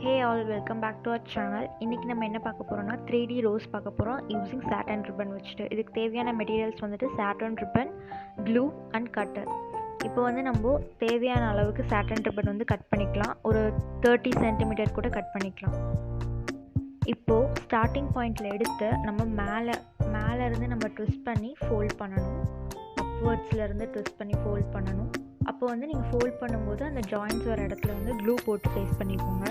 Hey all, welcome back to our channel. இன்னைக்கு நம்ம என்ன பார்க்க போறோம்னா 3D ரோஸ் பார்க்க போறோம் using satin ribbon வச்சுட்டு. இதுக்கு தேவையான மெட்டீரியல்ஸ் வந்துட்டு satin ribbon, glue and cutter. இப்போ வந்து நம்ம தேவையான அளவுக்கு satin ribbon வந்து கட் பண்ணிக்கலாம். ஒரு 30 cm கூட கட் பண்ணிக்கலாம். இப்போ ஸ்டார்டிங் பாயிண்ட்ல எடுத்து நம்ம மேலே இருந்து நம்ம ட்விஸ்ட் பண்ணி ஃபோல்ட் பண்ணணும். அப்வர்ட்ஸ்ல இருந்து ட்விஸ்ட் பண்ணி ஃபோல்ட் பண்ணணும். அப்போ வந்து நீங்கள் ஃபோல்ட் பண்ணும்போது அந்த ஜாயின்ட்ஸ் வர இடத்துல வந்து க்ளூ போட்டு பேஸ்ட் பண்ணிக்கோங்க.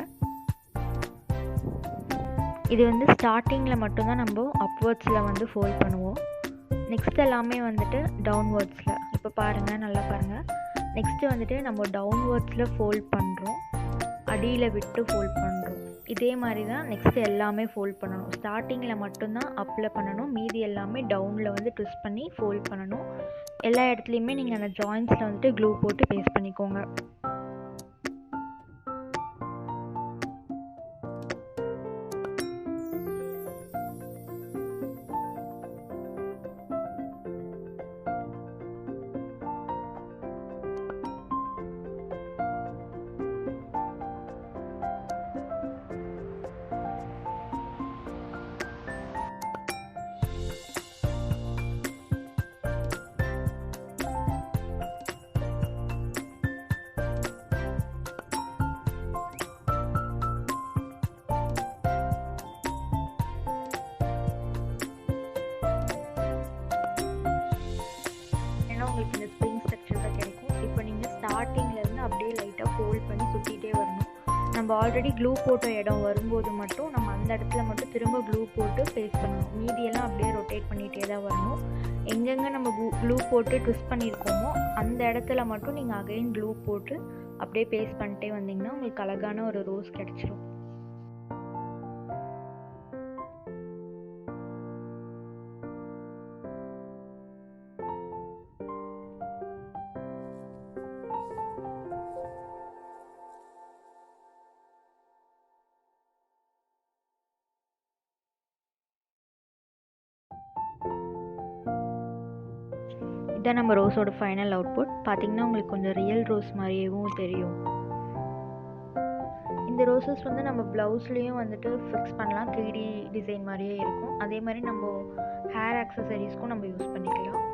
இது வந்து ஸ்டார்டிங்கில் மட்டும்தான் நம்ம அப்வர்ட்ஸில் வந்து ஃபோல்ட் பண்ணுவோம். நெக்ஸ்ட் எல்லாமே வந்துட்டு டவுன்வர்ட்ஸில். இப்போ பாருங்கள், நல்லா பாருங்கள். நெக்ஸ்ட்டு வந்துட்டு நம்ம டவுன்வர்ட்ஸில் ஃபோல்ட் பண்ணுறோம், அடியில் விட்டு ஃபோல்ட் பண்ணுறோம். இதே மாதிரி தான் நெக்ஸ்ட் எல்லாமே ஃபோல்ட் பண்ணணும். ஸ்டார்டிங்கில் மட்டும்தான் அப்பில் பண்ணணும், மீதி எல்லாமே டவுனில் வந்து ட்விஸ்ட் பண்ணி ஃபோல்ட் பண்ணணும். எல்லா இடத்துலையுமே நீங்கள் அந்த ஜாயின்ட்ஸில் வந்துட்டு க்ளூ போட்டு பேஸ்ட் பண்ணிக்கோங்க. உங்களுக்கு இந்த ஸ்ப்ரிங் ஸ்ட்ரக்சரில் கிடைக்கும். இப்போ நீங்கள் ஸ்டார்டிங்லேருந்து அப்படியே லைட்டாக ஃபோல்ட் பண்ணி சுற்றிட்டே வரணும். நம்ம ஆல்ரெடி க்ளூ போட்ட இடம் வரும்போது மட்டும் நம்ம அந்த இடத்துல மட்டும் திரும்ப க்ளூ போட்டு பேஸ்ட் பண்ணணும். மீதியெல்லாம் அப்படியே ரொட்டேட் பண்ணிகிட்டே தான் வரணும். எங்கெங்கே நம்ம க்ளூ போட்டு ட்விஸ்ட் பண்ணியிருக்கோமோ அந்த இடத்துல மட்டும் நீங்கள் அகைன் க்ளூ போட்டு அப்படியே பேஸ்ட் பண்ணிட்டே வந்தீங்கன்னா உங்களுக்கு அழகான ஒரு ரோஸ் கிடச்சிரும். இதான் நம்ம ரோஸோட ஃபைனல் அவுட்புட். பார்த்திங்கன்னா உங்களுக்கு கொஞ்சம் ரியல் ரோஸ் மாதிரியேவும் தெரியும். இந்த ரோசஸ் வந்து நம்ம ப்ளவுஸ்லேயும் வந்துட்டு ஃபிக்ஸ் பண்ணலாம். 3D டிசைன் மாதிரியே இருக்கும். அதே மாதிரி நம்ம ஹேர் ஆக்சசரிஸ்க்கும் நம்ம யூஸ் பண்ணிக்கலாம்.